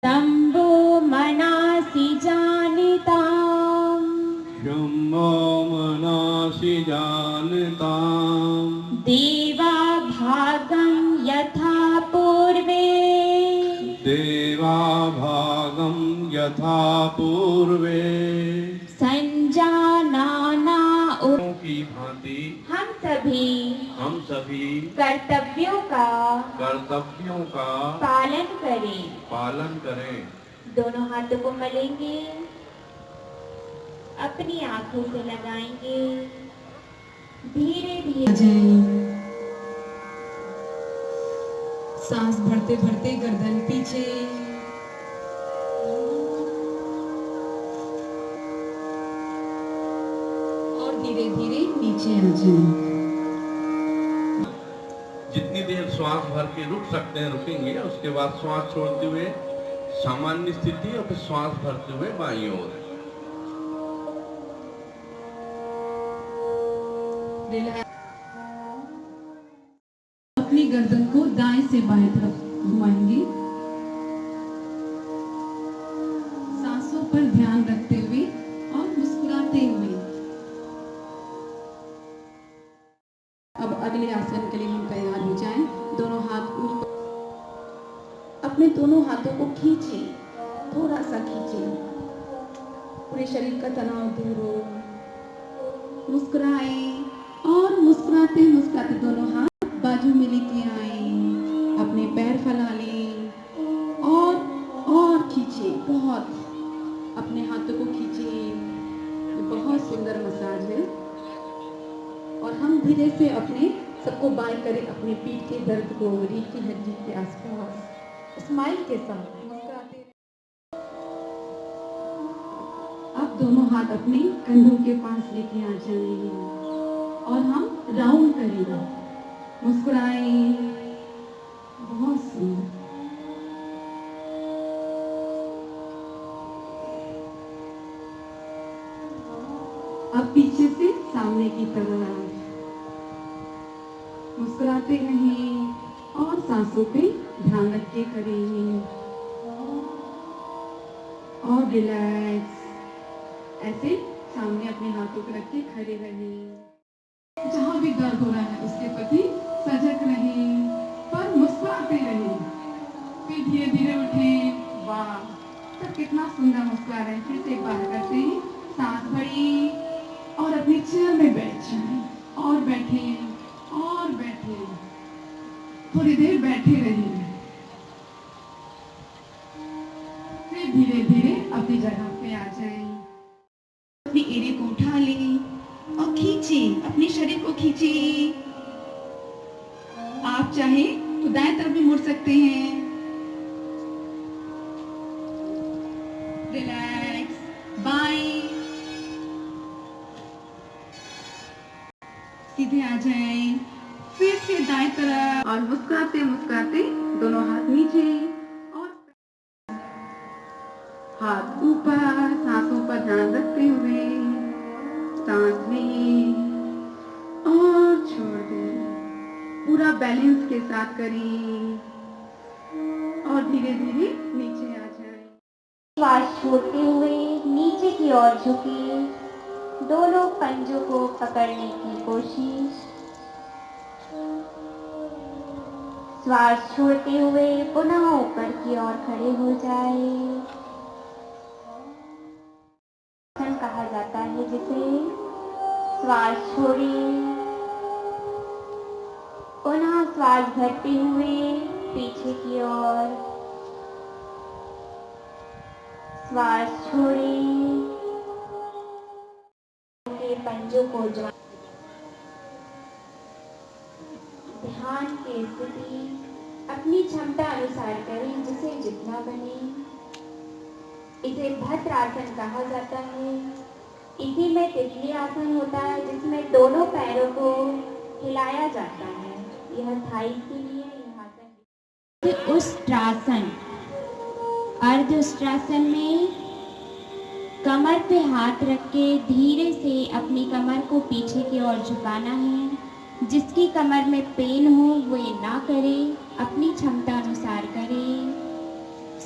शम्भो मनासि जानिताम् शम्भो मनासि जानिताम् देवा भागं यथा पूर्वे देवा भागं यथा पूर्वे संजानाना की भांति हम सभी कर्तव्यों का पालन करें। दोनों हाथों को मलेंगे, अपनी आंखों से लगाएंगे, धीरे धीरे सांस भरते भरते गर्दन पीछे, और धीरे धीरे नीचे आ जाएं। जितनी देर श्वास भर के रुक सकते हैं रुकेंगे, उसके बाद श्वास छोड़ते हुए सामान्य स्थिति और फिर श्वास भरते हुए बाईं ओर। अपनी गर्दन को दाएं से बाएं तरफ घुमाएंगे, सांसों पर ध्यान रखते हुए और मुस्कुराते हुए। अब अगले आसन के लिए हम तैयार हो जाएं। दोनों हाथ ऊपर, अपने दोनों हाथों को खींचें, थोड़ा सा खींचें, पूरे शरीर का तनाव दूर हो। मुस्कुराएं और मुस्कुराते मुस्कुराते दोनों हाथ बाजू में लेके आए, अपने पैर फैला लें और खींचे, बहुत अपने हाथों को खींचे। बहुत सुंदर मसाज है। और हम धीरे से अपने सबको बाएं करें, अपने पीठ के दर्द को, रीढ़ की हड्डी के आसपास, स्माइल के साथ मुस्कुराते। अब दोनों हाथ अपने कंधों के पास लेके आ जाएंगे और हम राउंड करेंगे, मुस्कुराएं। बहुत सुंदर। अब पीछे से सामने की तरफ मुस्कुराते रहें और सांसों पे ध्यान रख के करें और रिलैक्स। ऐसे सामने अपने हाथों को रख के खड़े रहें। जहाँ भी दर्द हो रहा है उसके प्रति सजग रहें, पर मुस्कुराते रहें। फिर धीरे धीरे उठें। वाह, सब कितना सुंदर मुस्कुरा रहे हैं। फिर से एक बार करते हैं। सांस भरी और अपनी चेयर में बैठ जाएं और बैठें और बैठें। थोड़ी देर बैठे रहिए, फिर धीरे धीरे अपनी जगह पे आ जाएं। अपनी एड़ी को उठा लें और खींचें, अपने शरीर को खींचें। आप चाहे तो दाएं तरफ भी मुड़ सकते हैं। रिलैक्स, बाएं, सीधे आ जाएं। फिर से दाएं तरफ और मुस्कुराते मुस्कुराते दोनों हाथ नीचे और हाथ ऊपर, सांसों पर ध्यान रखते हुए सांस लें और छोड़ दें। पूरा बैलेंस के साथ करें और धीरे धीरे नीचे आ जाएं। श्वास छोड़ते हुए नीचे की ओर झुके, दोनों पंजों को पकड़ने की कोशिश। श्वास छोड़ते हुए पुनः ऊपर की ओर खड़े हो जाए। कहा जाता है जिसे श्वास छोड़ें, पुनः श्वास भरते हुए पीछे की ओर, श्वास छोड़ें, के पंजों को ध्यान की स्थिति अपनी क्षमता अनुसार करें, जिसे जितना बने। इसे भद्रासन कहा जाता है। इसी में तितली आसन होता है, जिसमें दोनों पैरों को हिलाया जाता है। यह थाई के लिए यह आसन। उष्ट्रासन, अर्ध उष्ट्रासन में कमर पे हाथ रख के धीरे से अपनी कमर को पीछे की ओर झुकाना है। जिसकी कमर में पेन हो वो ये ना करे, अपनी क्षमता अनुसार करे।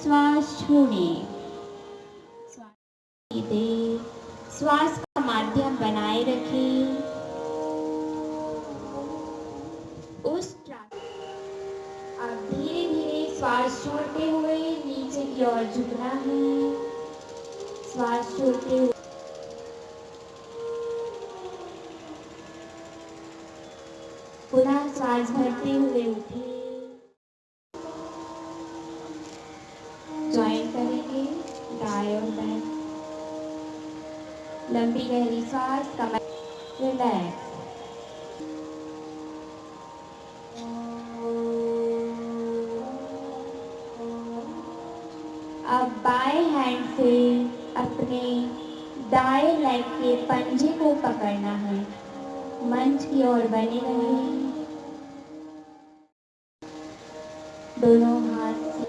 श्वास छोड़ें। श्वास दें, श्वास का माध्यम बनाए रखें। अब धीरे धीरे श्वास छोड़ते हुए नीचे की ओर झुकना है। श्वास छोड़ते हुए पुनः श्वास भरते हुए उठे। ज्वाइन करेंगे दाएं और बाएं। लंबी गहरी सांस, कमर रिलैक्स। अब बाएं हैंड से अपने दाएं लेग के पंजे को पकड़ना है। मंच की ओर बने रहें। दोनों हाथ से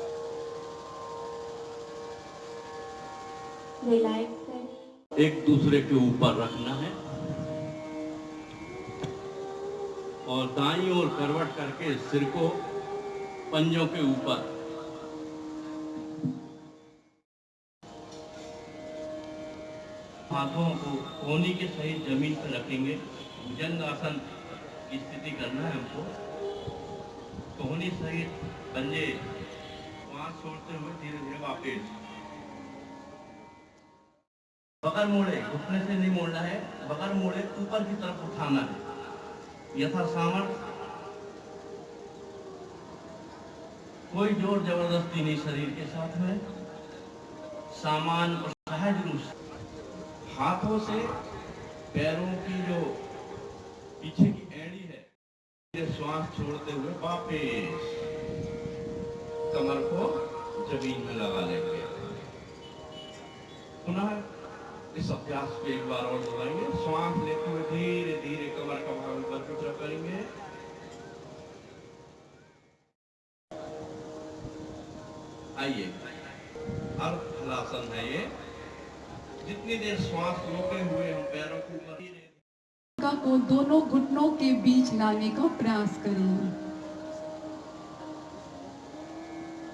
रिलैक्स करें। एक दूसरे के ऊपर रखना है और दाईं ओर करवट करके सिर को पंजों के ऊपर। हाथों को कोहनी के सहित जमीन पर रखेंगे। भुजंग आसन की स्थिति करना है हमको। कोहनी सहित पंजे, श्वास छोड़ते हुए धीरे धीरे वापस। बगल मोड़े, घुटने से नहीं मोड़ना है, बगल मोड़े ऊपर की तरफ उठाना है यथा सामर्थ्य। कोई जोर जबरदस्ती नहीं शरीर के साथ में। सामान्य और सहज रूप से हाथों से पैरों की जो पीछे की एड़ी है, श्वास छोड़ते हुए वापस कमर को जमीन में लगा लेंगे। पुनः इस अभ्यास को एक बार और दोहराएंगे। श्वास लेते हुए धीरे धीरे कमर का भाग ऊपर की तरफ करेंगे। आइए, अर्ध हलासन है ये। जितनी देर श्वास रोके हुए हम पैरों को ऊपर को दोनों घुटनों के बीच लाने का प्रयास करें।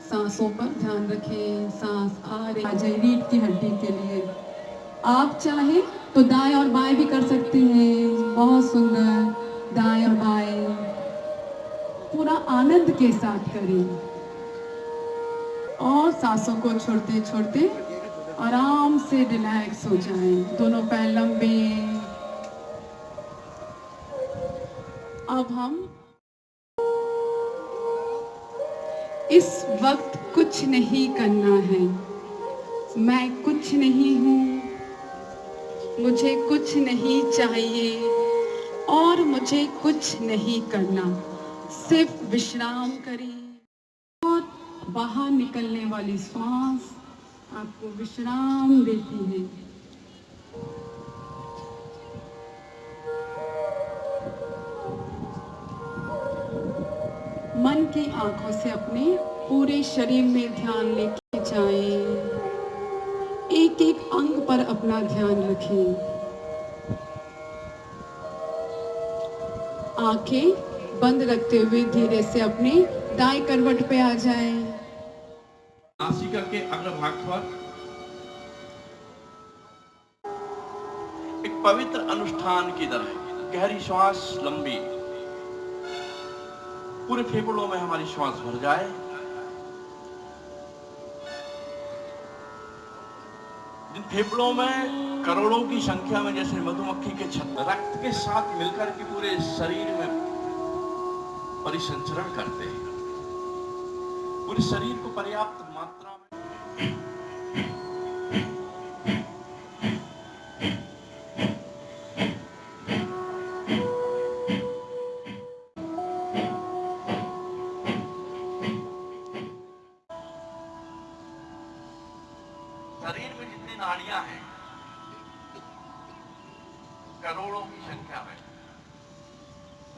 सांसों पर ध्यान रखें। सांस आ रही है रीढ़ की हड्डी के लिए। आप चाहे तो दाएं और बाएं भी कर सकते हैं। बहुत सुंदर। दाएं और बाएं पूरा आनंद के साथ करें और सांसों को छोड़ते छोड़ते आराम से रिलैक्स हो जाएं। दोनों पैर लंबे। अब हम इस वक्त कुछ नहीं करना है। मैं कुछ नहीं हूँ, मुझे कुछ नहीं चाहिए और मुझे कुछ नहीं करना। सिर्फ विश्राम करें और बाहर निकलने वाली श्वास आपको विश्राम देती है। मन की आंखों से अपने पूरे शरीर में ध्यान लेके जाएं। एक एक अंग पर अपना ध्यान रखें। आंखें बंद रखते हुए धीरे से अपने दाएं करवट पे आ जाएं। नासिका के अग्रभाग पर एक पवित्र अनुष्ठान की तरह गहरी श्वास लंबी, पूरे फेफड़ों में हमारी श्वास भर जाए। जिन फेफड़ों में करोड़ों की संख्या में जैसे मधुमक्खी के छत्ते रक्त के साथ मिलकर के पूरे शरीर में परिसंचरण करते हैं, पूरे शरीर को पर्याप्त मात्रा में शरीर में जितनी नाड़ियां हैं करोड़ों की संख्या में,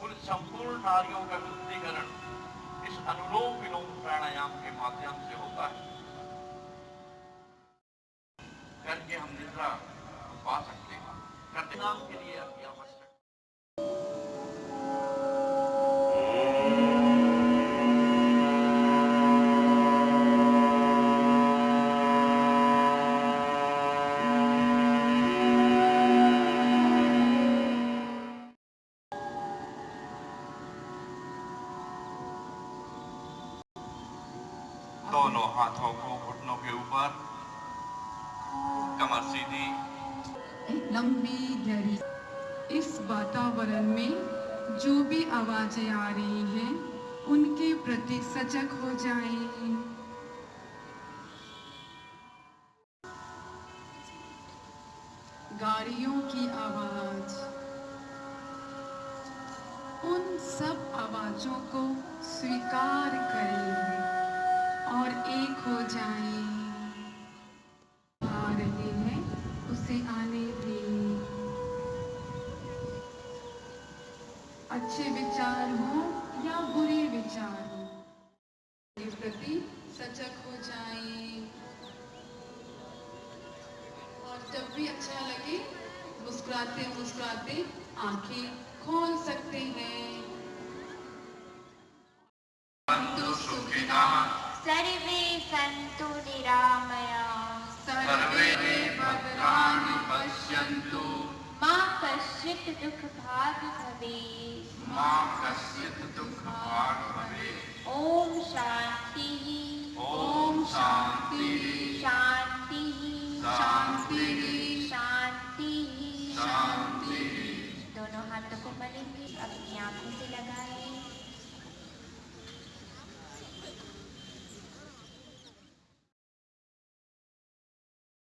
उन संपूर्ण नाड़ियों का शुद्धिकरण इस अनुलोम विलोम प्राणायाम के माध्यम से होता है। करके हम निद्रा पा सकते हैं। करते नाम के लिए अति आवश्यक। दोनों हाथों को घुटनों के ऊपर, कमर सीधी। एक लंबी गहरी इस वातावरण में जो भी आवाजें आ रही हैं उनके प्रति सजग हो जाएं। गाड़ियों की आवाज, उन सब आवाजों को स्वीकार करें और एक हो जाएं। आ रहे हैं उसे आने दें। अच्छे विचार हो या बुरे विचार हो, के प्रति सजग हो जाएं। और जब भी अच्छा लगे मुस्कुराते मुस्कुराते आंखें खोल सकते हैं। सन्तु सुखिनः सर्वे सन्तु निरामयाः सर्वे भद्राणि पश्यन्तु मा कश्चित् दुःखभाग् भवेत् मा कश्चित् दुःखभाग् भवेत्। ॐ शान्तिः ॐ शान्तिः शान्तिः शान्तिः शान्तिः। शान्तिः। दोनों हाथों को मलेंगे, अपनी आंखों से लगाएं।